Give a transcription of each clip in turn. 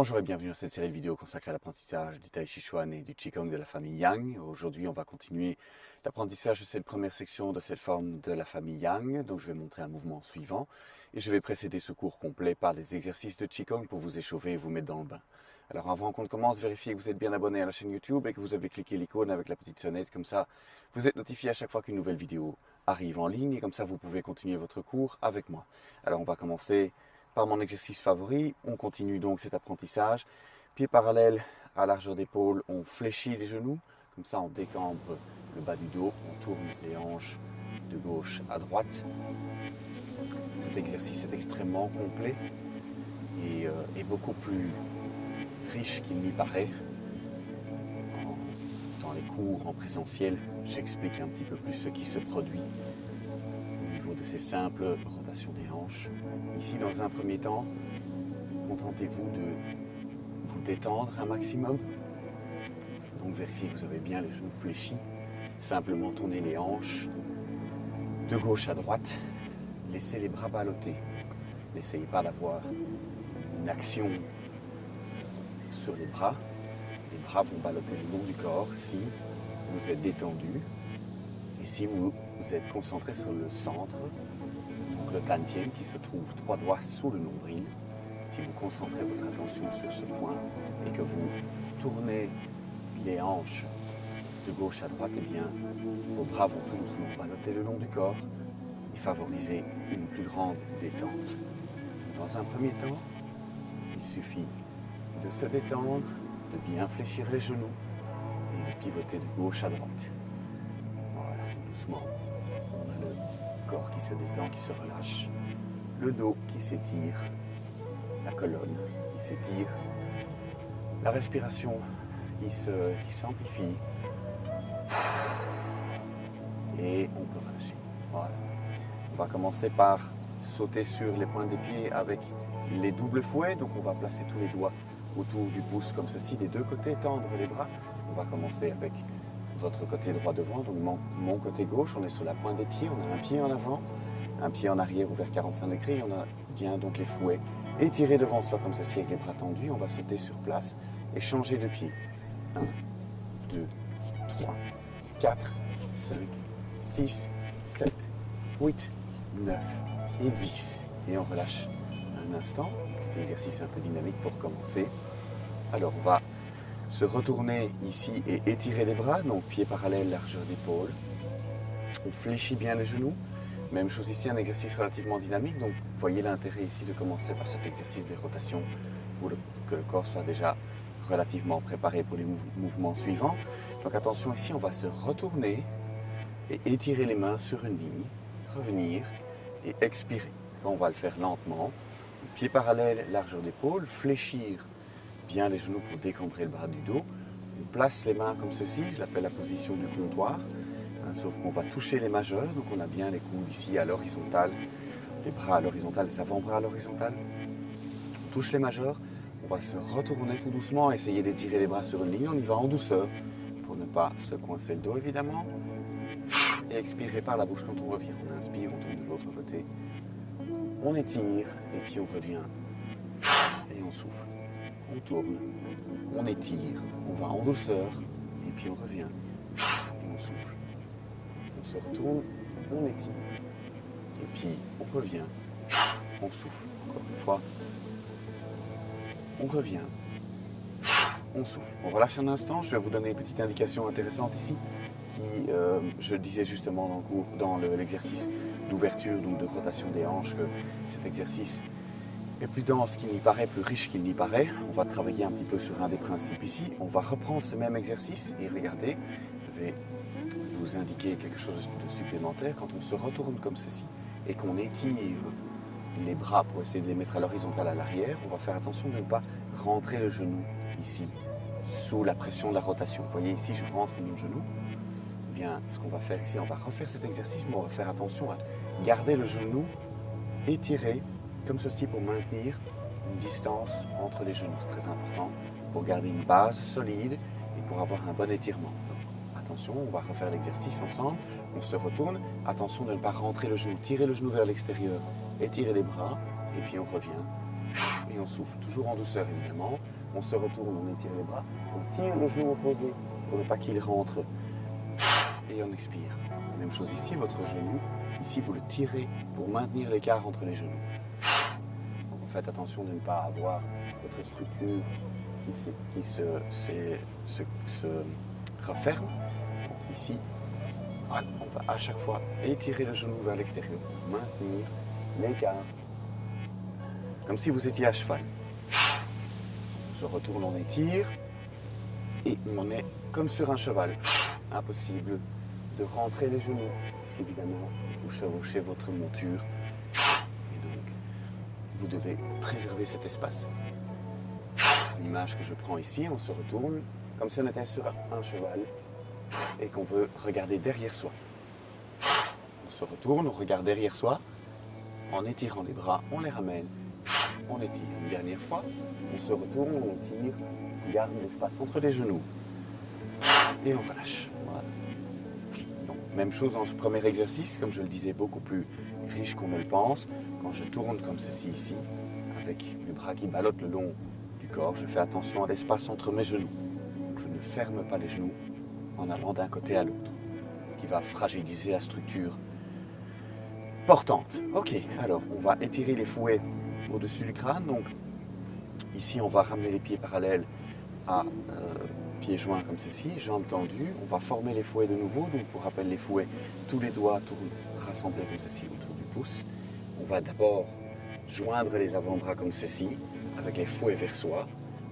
Bonjour et bienvenue dans cette série de vidéos consacrée à l'apprentissage du Tai Chi Chuan et du Qigong de la famille Yang. Aujourd'hui, on va continuer l'apprentissage de cette première section de cette forme de la famille Yang. Donc, je vais montrer un mouvement suivant et je vais précéder ce cours complet par des exercices de Qigong pour vous échauffer et vous mettre dans le bain. Alors, avant qu'on commence, vérifiez que vous êtes bien abonné à la chaîne YouTube et que vous avez cliqué l'icône avec la petite sonnette. Comme ça, vous êtes notifié à chaque fois qu'une nouvelle vidéo arrive en ligne et comme ça, vous pouvez continuer votre cours avec moi. Alors, on va commencer par mon exercice favori. On continue donc cet apprentissage. Pieds parallèles à largeur d'épaule, on fléchit les genoux. Comme ça, on décambre le bas du dos. On tourne les hanches de gauche à droite. Cet exercice est extrêmement complet et beaucoup plus riche qu'il n'y paraît. Dans les cours en présentiel, j'explique un petit peu plus ce qui se produit au niveau de ces simples rotations des hanches. Ici, dans un premier temps, contentez-vous de vous détendre un maximum. Donc vérifiez que vous avez bien les genoux fléchis. Simplement tournez les hanches de gauche à droite. Laissez les bras ballottés. N'essayez pas d'avoir une action sur les bras. Les bras vont ballotter le long du corps si vous êtes détendu et si vous êtes concentré sur le centre, donc le Tantien qui se trouve 3 doigts sous le nombril. Si vous concentrez votre attention sur ce point et que vous tournez les hanches de gauche à droite, eh bien, vos bras vont tout doucement ballotter le long du corps et favoriser une plus grande détente. Dans un premier temps, il suffit de se détendre, de bien fléchir les genoux et de pivoter de gauche à droite. Voilà, tout doucement. On a le corps qui se détend, qui se relâche, le dos qui s'étire, la colonne qui s'étire, la respiration qui s'amplifie et on peut relâcher. Voilà. On va commencer par sauter sur les pointes des pieds avec les doubles fouets. Donc on va placer tous les doigts autour du pouce comme ceci des deux côtés, tendre les bras. On va commencer avec votre côté droit devant, donc mon côté gauche. On est sur la pointe des pieds, on a un pied en avant, un pied en arrière ouvert 45 degrés. On a bien donc les fouets étirés devant soi comme ceci avec les bras tendus. On va sauter sur place et changer de pied. 1, 2, 3, 4, 5, 6, 7, 8, 9 et 10. Et on relâche un instant. Petit exercice un peu dynamique pour commencer. Alors on va se retourner ici et étirer les bras, donc pieds parallèles, largeur d'épaule. On fléchit bien les genoux. Même chose ici, un exercice relativement dynamique. Donc voyez l'intérêt ici de commencer par cet exercice des rotations pour que le corps soit déjà relativement préparé pour les mouvements suivants. Donc attention ici, on va se retourner et étirer les mains sur une ligne, revenir et expirer. On va le faire lentement. Pieds parallèles, largeur d'épaule, fléchir bien les genoux pour décambrer le bas du dos. On place les mains comme ceci, je l'appelle la position du comptoir. Sauf qu'on va toucher les majeurs, donc on a bien les coudes ici à l'horizontale, les bras à l'horizontale, les avant-bras à l'horizontale. On touche les majeurs, on va se retourner tout doucement, essayer d'étirer les bras sur une ligne, on y va en douceur pour ne pas se coincer le dos évidemment. Et expirer par la bouche quand on revient. On inspire, on tourne de l'autre côté. On étire et puis on revient et on souffle. On tourne, on étire, on va en douceur et puis on revient et on souffle. On se retourne, on étire et puis on revient, on souffle. Encore une fois, on revient, on souffle. On relâche un instant, je vais vous donner une petite indication intéressante ici qui, je disais justement dans le cours, dans l'exercice d'ouverture, donc de rotation des hanches, que cet exercice est plus dense qu'il n'y paraît, plus riche qu'il n'y paraît. On va travailler un petit peu sur un des principes ici. On va reprendre ce même exercice et regardez, je vais vous indiquer quelque chose de supplémentaire. Quand on se retourne comme ceci et qu'on étire les bras pour essayer de les mettre à l'horizontale à l'arrière, on va faire attention de ne pas rentrer le genou ici sous la pression de la rotation. Vous voyez ici, je rentre mon genou. Eh bien, ce qu'on va faire ici, on va refaire cet exercice, mais on va faire attention à garder le genou étiré comme ceci pour maintenir une distance entre les genoux. C'est très important pour garder une base solide et pour avoir un bon étirement. Donc, attention, on va refaire l'exercice ensemble. On se retourne. Attention de ne pas rentrer le genou. Tirez le genou vers l'extérieur. Étirez les bras. Et puis on revient. Et on souffle. Toujours en douceur évidemment. On se retourne, on étire les bras. On tire le genou opposé pour ne pas qu'il rentre. Et on expire. Même chose ici, votre genou. Ici, vous le tirez pour maintenir l'écart entre les genoux. Faites attention de ne pas avoir votre structure qui se referme. Ici, voilà, on va à chaque fois étirer le genou vers l'extérieur, maintenir l'écart, comme si vous étiez à cheval. On se retourne, on étire, et on est comme sur un cheval. Impossible de rentrer les genoux, parce qu'évidemment, vous chevauchez votre monture, et donc vous devez préserver cet espace. L'image que je prends ici, on se retourne comme si on était sur un cheval et qu'on veut regarder derrière soi. On se retourne, on regarde derrière soi, en étirant les bras, on les ramène, on étire. Une dernière fois, on se retourne, on étire, on garde l'espace entre les genoux et on relâche. Voilà. Donc, même chose dans ce premier exercice, comme je le disais, beaucoup plus riche qu'on ne le pense. Quand je tourne comme ceci ici, avec mes bras qui ballottent le long du corps, je fais attention à l'espace entre mes genoux. Je ne ferme pas les genoux en allant d'un côté à l'autre, ce qui va fragiliser la structure portante. Ok, alors on va étirer les fouets au-dessus du crâne. Donc ici, on va ramener les pieds parallèles à pieds joints comme ceci, jambes tendues. On va former les fouets de nouveau. Donc pour rappel, les fouets, tous les doigts rassemblés comme ceci autour du pouce. On va d'abord joindre les avant-bras comme ceci, avec les fouets vers soi.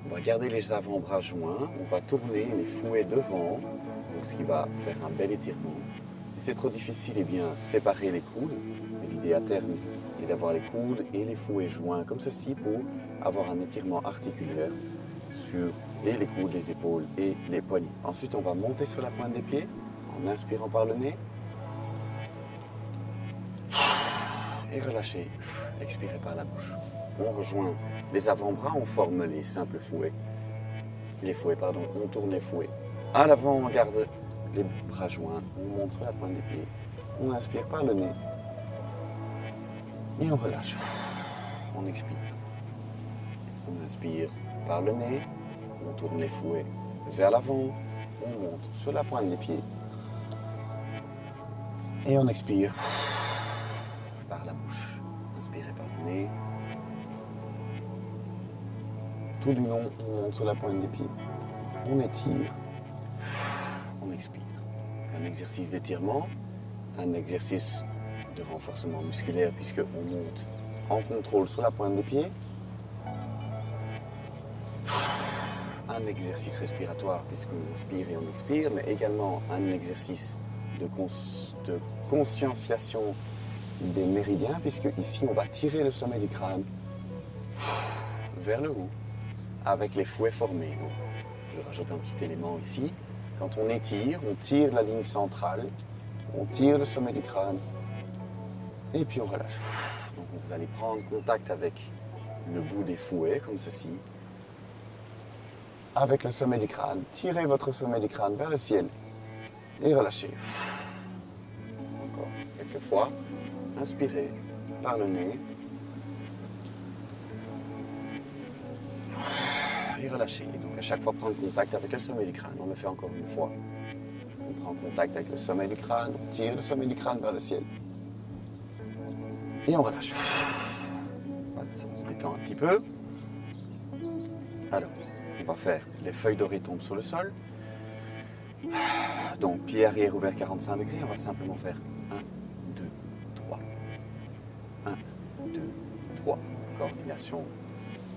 On va garder les avant-bras joints. On va tourner les fouets devant, donc ce qui va faire un bel étirement. Si c'est trop difficile, eh bien séparer les coudes. L'idée à terme est d'avoir les coudes et les fouets joints comme ceci pour avoir un étirement articulaire sur les coudes, les épaules et les poignets. Ensuite, on va monter sur la pointe des pieds en inspirant par le nez. Et relâcher, expirez par la bouche. On rejoint les avant-bras, on forme les simples fouets. On tourne les fouets. À l'avant, on garde les bras joints, on monte sur la pointe des pieds. On inspire par le nez. Et on relâche. On expire. On inspire par le nez, on tourne les fouets vers l'avant, on monte sur la pointe des pieds. Et on expire par la bouche. Inspirez par le nez. Tout du long, on monte sur la pointe des pieds. On étire. On expire. Un exercice d'étirement, un exercice de renforcement musculaire puisqu'on monte en contrôle sur la pointe des pieds. Un exercice respiratoire puisqu'on inspire et on expire, mais également un exercice de conscientisation des méridiens, puisque ici on va tirer le sommet du crâne vers le haut avec les fouets formés. Donc, je rajoute un petit élément ici. Quand on étire, on tire la ligne centrale, on tire le sommet du crâne et puis on relâche. Donc vous allez prendre contact avec le bout des fouets comme ceci, avec le sommet du crâne. Tirez votre sommet du crâne vers le ciel et relâchez. Encore quelques fois. Inspirez par le nez et relâchez. Et donc à chaque fois prendre contact avec le sommet du crâne. On le fait encore une fois. On prend contact avec le sommet du crâne, on tire le sommet du crâne vers le ciel. Et on relâche. Voilà, ça se détend un petit peu. Alors, on va faire les feuilles dorées tombent sur le sol. Donc, pied arrière ouvert 45 degrés. On va simplement faire 1, 2, 3. 1, 2, 3. Coordination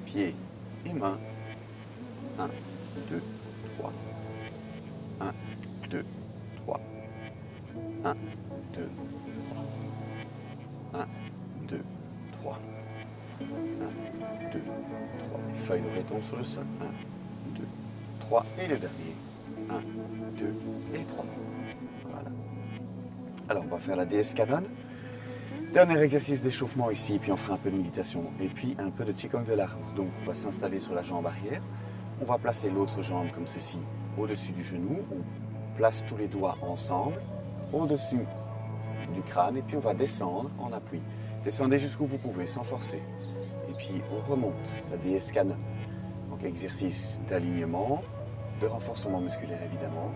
pieds et mains. 1, 2, 3. 1, 2, 3. 1, 2, 3. 1, 2, 3. 1, 2, 3. Les feuilles dorées tombent sur le sol. 1, 2, 3. Et le dernier. 1, 2 et 3. Voilà. Alors, on va faire la déesse Canon. Dernier exercice d'échauffement ici, puis on fera un peu de méditation et puis un peu de Qigong de l'arbre. Donc, on va s'installer sur la jambe arrière. On va placer l'autre jambe comme ceci au-dessus du genou. On place tous les doigts ensemble au-dessus du crâne et puis on va descendre en appui. Descendez jusqu'où vous pouvez sans forcer. Et puis on remonte, la déesse Canon. Donc exercice d'alignement, de renforcement musculaire évidemment,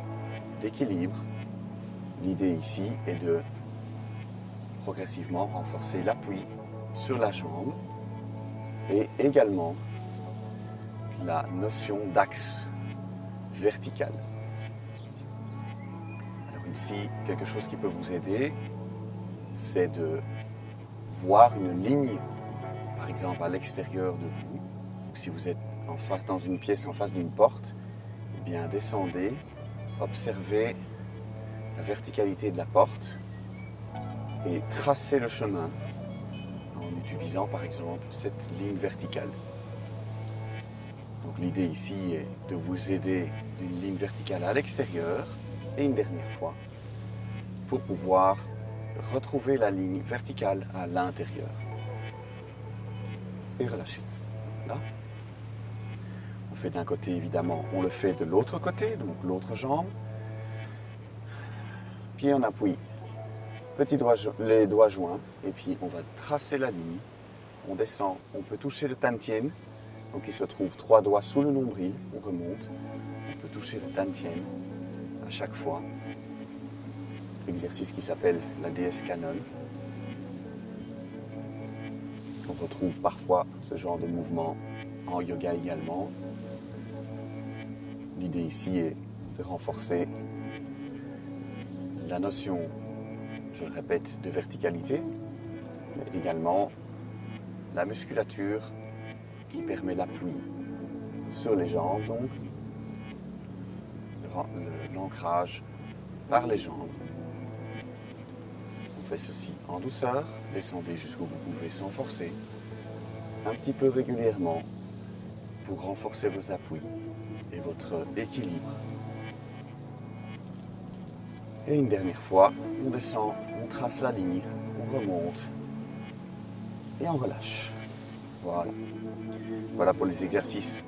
d'équilibre. L'idée ici est de progressivement renforcer l'appui sur la jambe et également la notion d'axe vertical. Alors ici, quelque chose qui peut vous aider, c'est de voir une ligne, par exemple à l'extérieur de vous. Donc, si vous êtes dans une pièce en face d'une porte, eh bien descendez, observez la verticalité de la porte et tracez le chemin en utilisant par exemple cette ligne verticale. Donc l'idée ici est de vous aider d'une ligne verticale à l'extérieur et une dernière fois pour pouvoir retrouver la ligne verticale à l'intérieur. Et relâchez. Là. On fait d'un côté évidemment, on le fait de l'autre côté, donc l'autre jambe. Pied en appui, les doigts joints, et puis on va tracer la ligne. On descend, on peut toucher le tantien, donc il se trouve 3 doigts sous le nombril, on remonte. On peut toucher le tantien à chaque fois. Exercice qui s'appelle la déesse Canon. On retrouve parfois ce genre de mouvement en yoga également. L'idée ici est de renforcer la notion, je le répète, de verticalité, mais également la musculature qui permet l'appui sur les jambes, donc l'ancrage par les jambes. On fait ceci en douceur, descendez jusqu'où vous pouvez sans forcer, un petit peu régulièrement pour renforcer vos appuis et votre équilibre. Et une dernière fois, on descend, on trace la ligne, on remonte et on relâche. Voilà. Voilà pour les exercices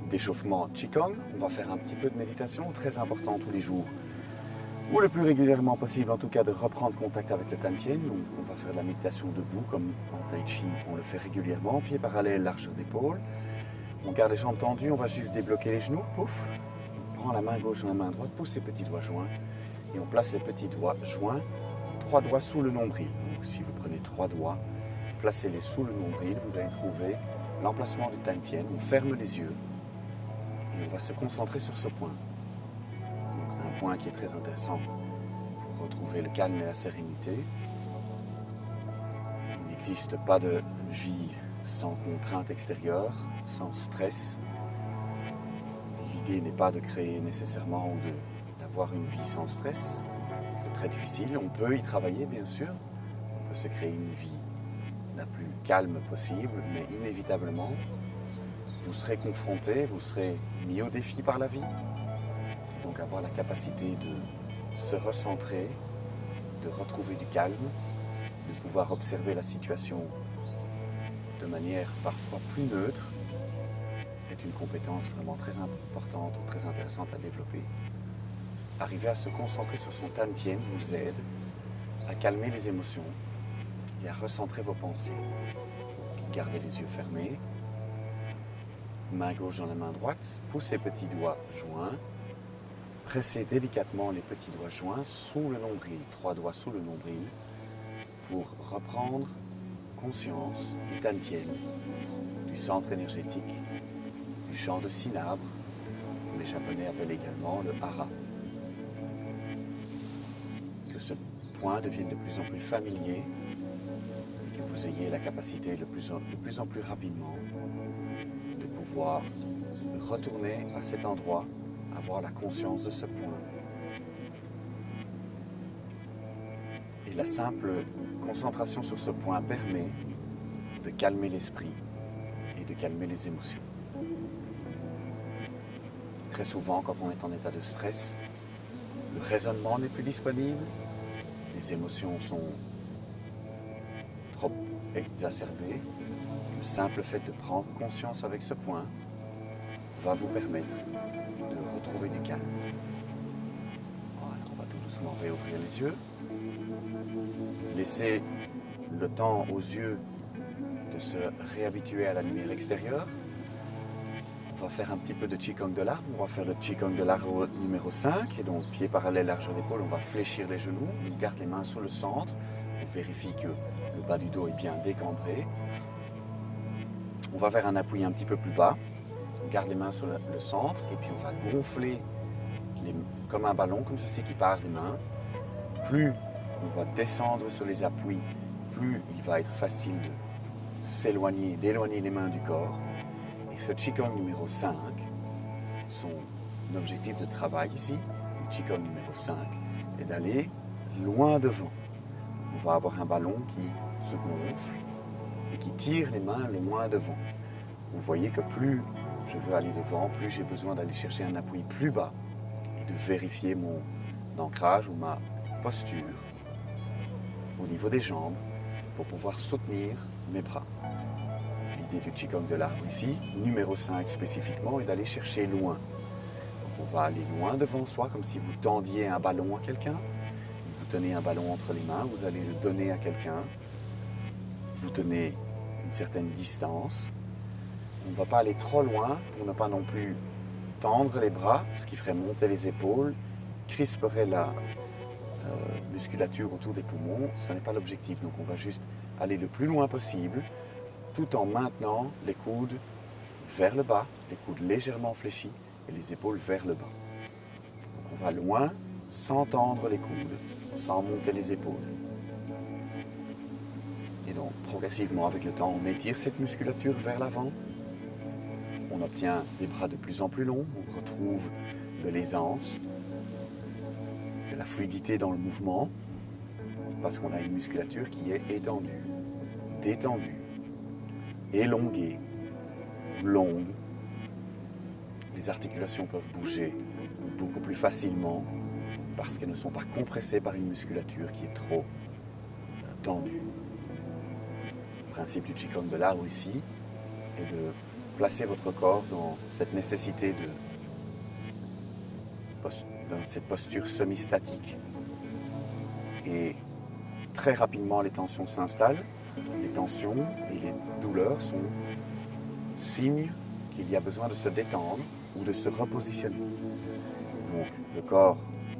d'échauffement Qigong. On va faire un petit peu de méditation, très important tous les jours, ou le plus régulièrement possible en tout cas, de reprendre contact avec le tantien. Donc on va faire de la méditation debout comme en tai chi, on le fait régulièrement, pieds parallèles, largeur d'épaule. On garde les jambes tendues, on va juste débloquer les genoux, pouf. On prend la main gauche dans la main droite, pousse les petits doigts joints et on place les petits doigts joints, 3 doigts sous le nombril. Donc si vous prenez 3 doigts, placez-les sous le nombril, vous allez trouver l'emplacement du tantien. On ferme les yeux et on va se concentrer sur ce point. Donc c'est un point qui est très intéressant pour retrouver le calme et la sérénité. Il n'existe pas de vie sans contrainte extérieure, sans stress. L'idée n'est pas de créer nécessairement ou d'avoir une vie sans stress. C'est très difficile. On peut y travailler, bien sûr. On peut se créer une vie la plus calme possible, mais inévitablement, vous serez confronté, vous serez mis au défi par la vie. Et donc avoir la capacité de se recentrer, de retrouver du calme, de pouvoir observer la situation de manière parfois plus neutre, est une compétence vraiment très importante, très intéressante à développer. Arriver à se concentrer sur son tantien vous aide à calmer les émotions et à recentrer vos pensées. Gardez les yeux fermés, main gauche dans la main droite, poussez petits doigts joints, pressez délicatement les petits doigts joints sous le nombril, 3 doigts sous le nombril, pour reprendre conscience du tantien, du centre énergétique, du champ de Sinabre, que les Japonais appellent également le hara. Que ce point devienne de plus en plus familier et que vous ayez la capacité de plus en plus rapidement de pouvoir retourner à cet endroit, avoir la conscience de ce point. Et la simple concentration sur ce point permet de calmer l'esprit et de calmer les émotions. Très souvent, quand on est en état de stress, le raisonnement n'est plus disponible, les émotions sont trop exacerbées. Le simple fait de prendre conscience avec ce point va vous permettre de retrouver du calme. Voilà, on va tout doucement réouvrir les yeux. Laissez le temps aux yeux de se réhabituer à la lumière extérieure. On va faire un petit peu de Qigong de l'arbre. On va faire le Qigong de l'arbre numéro 5. Et donc, pied parallèle, largeur d'épaule, on va fléchir les genoux. On garde les mains sur le centre. On vérifie que le bas du dos est bien décambré. On va faire un appui un petit peu plus bas. On garde les mains sur le centre. Et puis, on va gonfler comme un ballon, comme ceci, qui part des mains. Plus on va descendre sur les appuis, plus il va être facile de s'éloigner, d'éloigner les mains du corps. Et ce Qigong numéro 5, son objectif de travail ici, le Qigong numéro 5, est d'aller loin devant. On va avoir un ballon qui se gonfle et qui tire les mains le loin devant. Vous voyez que plus je veux aller devant, plus j'ai besoin d'aller chercher un appui plus bas et de vérifier mon ancrage ou ma posture au niveau des jambes pour pouvoir soutenir mes bras. L'idée du Qigong de l'arbre ici, numéro 5 spécifiquement, est d'aller chercher loin. Donc on va aller loin devant soi, comme si vous tendiez un ballon à quelqu'un. Vous tenez un ballon entre les mains, vous allez le donner à quelqu'un. Vous tenez une certaine distance. On ne va pas aller trop loin pour ne pas non plus tendre les bras, ce qui ferait monter les épaules, crisperait la musculature autour des poumons. Ce n'est pas l'objectif. Donc on va juste aller le plus loin possible, tout en maintenant les coudes vers le bas, les coudes légèrement fléchis et les épaules vers le bas. Donc on va loin sans tendre les coudes, sans monter les épaules. Et donc progressivement avec le temps, on étire cette musculature vers l'avant. On obtient des bras de plus en plus longs, on retrouve de l'aisance, de la fluidité dans le mouvement, parce qu'on a une musculature qui est étendue, détendue, élongée, longue. Les articulations peuvent bouger beaucoup plus facilement parce qu'elles ne sont pas compressées par une musculature qui est trop tendue. Le principe du Qigong de l'arbre ici est de placer votre corps dans cette nécessité dans cette posture semi-statique. Et très rapidement, les tensions s'installent. Les tensions et les douleurs sont signes qu'il y a besoin de se détendre ou de se repositionner. Et donc, le corps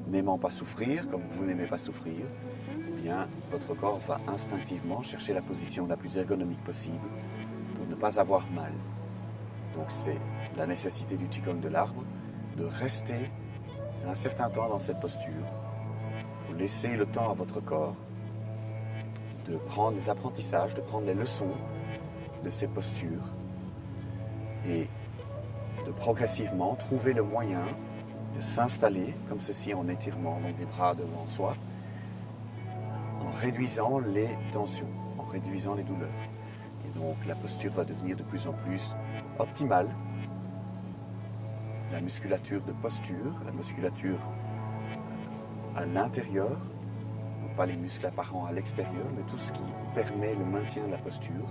n'aimant pas souffrir, comme vous n'aimez pas souffrir, eh bien, votre corps va instinctivement chercher la position la plus ergonomique possible pour ne pas avoir mal. Donc, c'est la nécessité du Qigong de l'arbre de rester un certain temps dans cette posture pour laisser le temps à votre corps de prendre les apprentissages, de prendre les leçons de ces postures et de progressivement trouver le moyen de s'installer comme ceci en étirement, donc des bras devant soi, en réduisant les tensions, en réduisant les douleurs. Et donc la posture va devenir de plus en plus optimale. La musculature de posture, la musculature à l'intérieur, non pas les muscles apparents à l'extérieur, mais tout ce qui permet le maintien de la posture.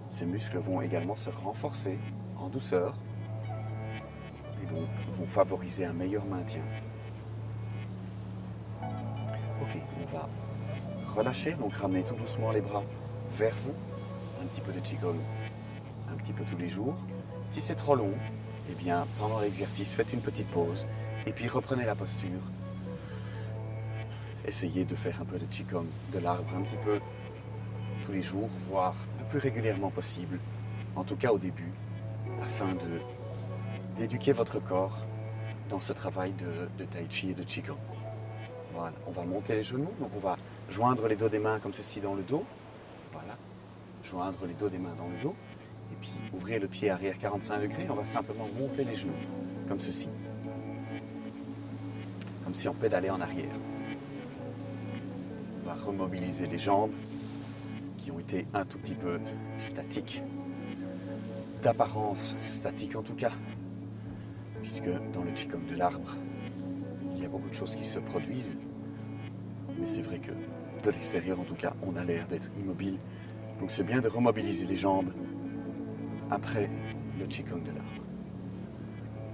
Ces muscles vont également se renforcer en douceur et donc vont favoriser un meilleur maintien. Ok, on va relâcher, donc ramener tout doucement les bras vers vous. Un petit peu de Qigong, un petit peu tous les jours. Si c'est trop long, eh bien, pendant l'exercice, faites une petite pause et puis reprenez la posture. Essayez de faire un peu de Qigong de l'arbre un petit peu tous les jours, voire le plus régulièrement possible, en tout cas au début, afin d'éduquer votre corps dans ce travail de Tai Chi et de Qigong. Voilà, on va monter les genoux, donc on va joindre les dos des mains comme ceci dans le dos. Voilà, joindre les dos des mains dans le dos. Et puis ouvrir le pied arrière 45 degrés, on va simplement monter les genoux, comme ceci. Comme si on pédalait en arrière. On va remobiliser les jambes qui ont été un tout petit peu statiques, d'apparence statique en tout cas, puisque dans le Qigong de l'arbre, il y a beaucoup de choses qui se produisent, mais c'est vrai que de l'extérieur en tout cas, on a l'air d'être immobile. Donc c'est bien de remobiliser les jambes après le Qigong de l'arbre.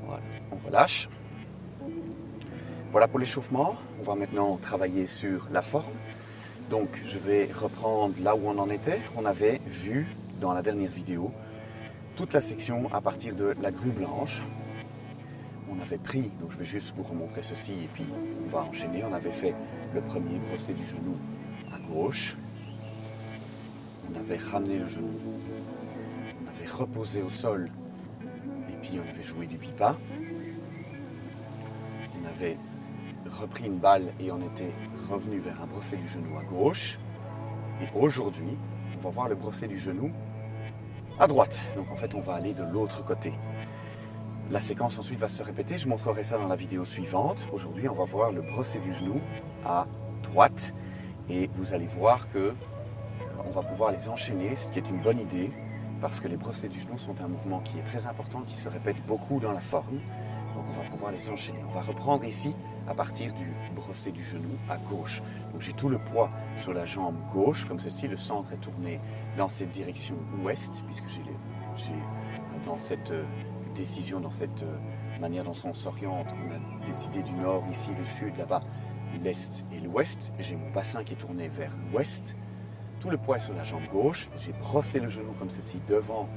Voilà, on relâche. Voilà pour l'échauffement. On va maintenant travailler sur la forme. Donc je vais reprendre là où on en était. On avait vu dans la dernière vidéo, toute la section à partir de la grue blanche. On avait pris, donc je vais juste vous remontrer ceci et puis on va enchaîner. On avait fait le premier brossé du genou à gauche. On avait ramené le genou. On avait reposé au sol et puis on avait joué du pipa. On avait repris une balle et on était revenu vers un brossé du genou à gauche. Et aujourd'hui, on va voir le brossé du genou à droite. Donc en fait, on va aller de l'autre côté. La séquence ensuite va se répéter, je montrerai ça dans la vidéo suivante. Aujourd'hui, on va voir le brossé du genou à droite. Et vous allez voir que on va pouvoir les enchaîner, ce qui est une bonne idée, parce que les brossés du genou sont un mouvement qui est très important, qui se répète beaucoup dans la forme. Donc on va pouvoir les enchaîner. On va reprendre ici à partir du brossé du genou à gauche. Donc j'ai tout le poids sur la jambe gauche, comme ceci. Le centre est tourné dans cette direction ouest, puisque j'ai dans cette décision, dans cette manière dont on s'oriente, on a décidé du nord ici, le sud là-bas, l'est et l'ouest. J'ai mon bassin qui est tourné vers l'ouest. Tout le poids est sur la jambe gauche. J'ai brossé le genou comme ceci devant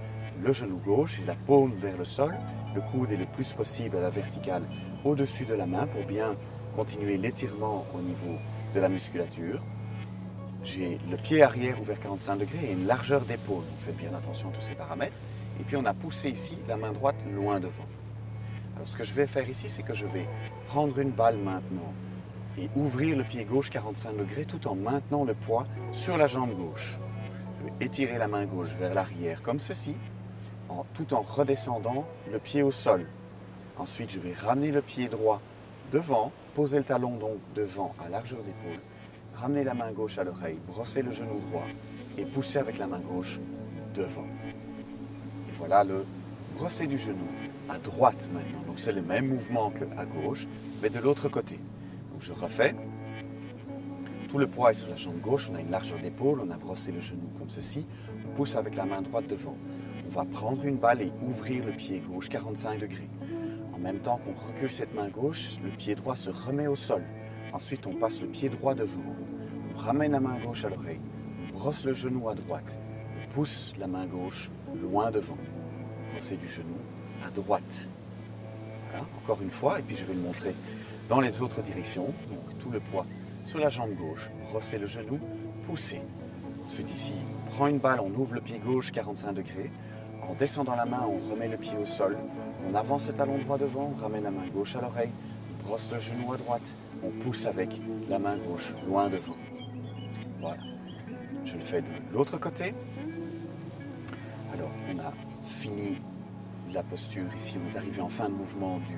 le genou gauche. J'ai la paume vers le sol. Le coude est le plus possible à la verticale au-dessus de la main pour bien continuer l'étirement au niveau de la musculature. J'ai le pied arrière ouvert 45 degrés et une largeur d'épaule. Donc faites bien attention à tous ces paramètres. Et puis on a poussé ici la main droite loin devant. Alors ce que je vais faire ici, c'est que je vais prendre une balle maintenant et ouvrir le pied gauche 45 degrés tout en maintenant le poids sur la jambe gauche. Je vais étirer la main gauche vers l'arrière comme ceci, tout en redescendant le pied au sol. Ensuite, je vais ramener le pied droit devant, poser le talon donc devant à largeur d'épaule, ramener la main gauche à l'oreille, brosser le genou droit et pousser avec la main gauche devant. Et voilà le brossé du genou à droite maintenant. Donc c'est le même mouvement qu'à gauche, mais de l'autre côté. Donc je refais. Tout le poids est sur la jambe gauche, on a une largeur d'épaule, on a brossé le genou comme ceci, on pousse avec la main droite devant. On va prendre une balle et ouvrir le pied gauche 45 degrés. En même temps qu'on recule cette main gauche, le pied droit se remet au sol. Ensuite, on passe le pied droit devant. On ramène la main gauche à l'oreille. On brosse le genou à droite. On pousse la main gauche loin devant. Brossé du genou à droite. Voilà, encore une fois, et puis je vais le montrer dans les autres directions. Donc tout le poids sur la jambe gauche. Brosser le genou, pousser. Ensuite ici, on prend une balle, on ouvre le pied gauche 45 degrés. En descendant la main, on remet le pied au sol. On avance le talon droit devant, on ramène la main gauche à l'oreille. On brosse le genou à droite. On pousse avec la main gauche loin devant. Voilà. Je le fais de l'autre côté. Alors, on a fini la posture ici. On est arrivé en fin de mouvement du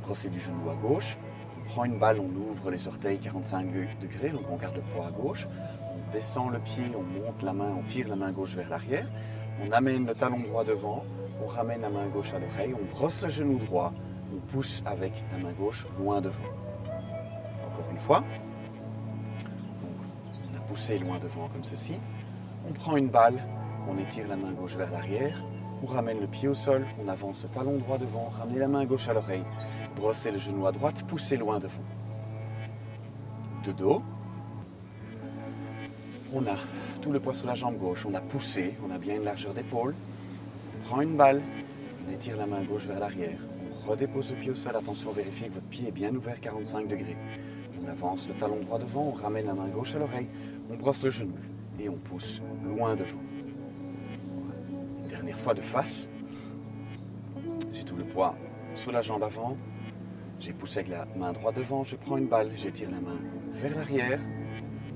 brossé du genou à gauche. On prend une balle, on ouvre les orteils 45 degrés, donc on garde le poids à gauche. On descend le pied, on monte la main, on tire la main gauche vers l'arrière. On amène le talon droit devant, on ramène la main gauche à l'oreille, on brosse le genou droit, on pousse avec la main gauche loin devant. Encore une fois. Donc, on a poussé loin devant comme ceci. On prend une balle, on étire la main gauche vers l'arrière, on ramène le pied au sol, on avance le talon droit devant, ramener la main gauche à l'oreille, brosser le genou à droite, pousser loin devant. De dos. On a tout le poids sur la jambe gauche, on a poussé, on a bien une largeur d'épaule. On prend une balle, on étire la main gauche vers l'arrière. On redépose le pied au sol, attention, vérifiez que votre pied est bien ouvert 45 degrés. On avance le talon droit devant, on ramène la main gauche à l'oreille, on brosse le genou et on pousse loin devant. Une dernière fois de face. J'ai tout le poids sur la jambe avant. J'ai poussé avec la main droite devant, je prends une balle, j'étire la main vers l'arrière.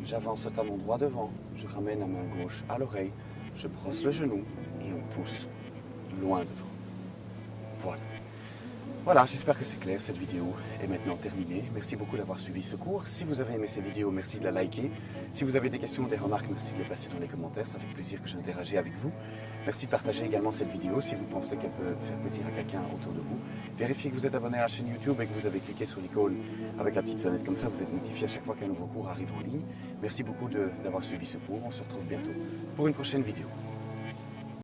J'avance le talon droit devant, je ramène la main gauche à l'oreille, je brosse le genou et on pousse loin devant. Voilà. Voilà, j'espère que c'est clair, cette vidéo est maintenant terminée. Merci beaucoup d'avoir suivi ce cours. Si vous avez aimé cette vidéo, merci de la liker. Si vous avez des questions ou des remarques, merci de les passer dans les commentaires, ça fait plaisir que j'interagisse avec vous. Merci de partager également cette vidéo si vous pensez qu'elle peut faire plaisir à quelqu'un autour de vous. Vérifiez que vous êtes abonné à la chaîne YouTube et que vous avez cliqué sur l'icône avec la petite sonnette, comme ça vous êtes notifié à chaque fois qu'un nouveau cours arrive en ligne. Merci beaucoup d'avoir suivi ce cours, on se retrouve bientôt pour une prochaine vidéo.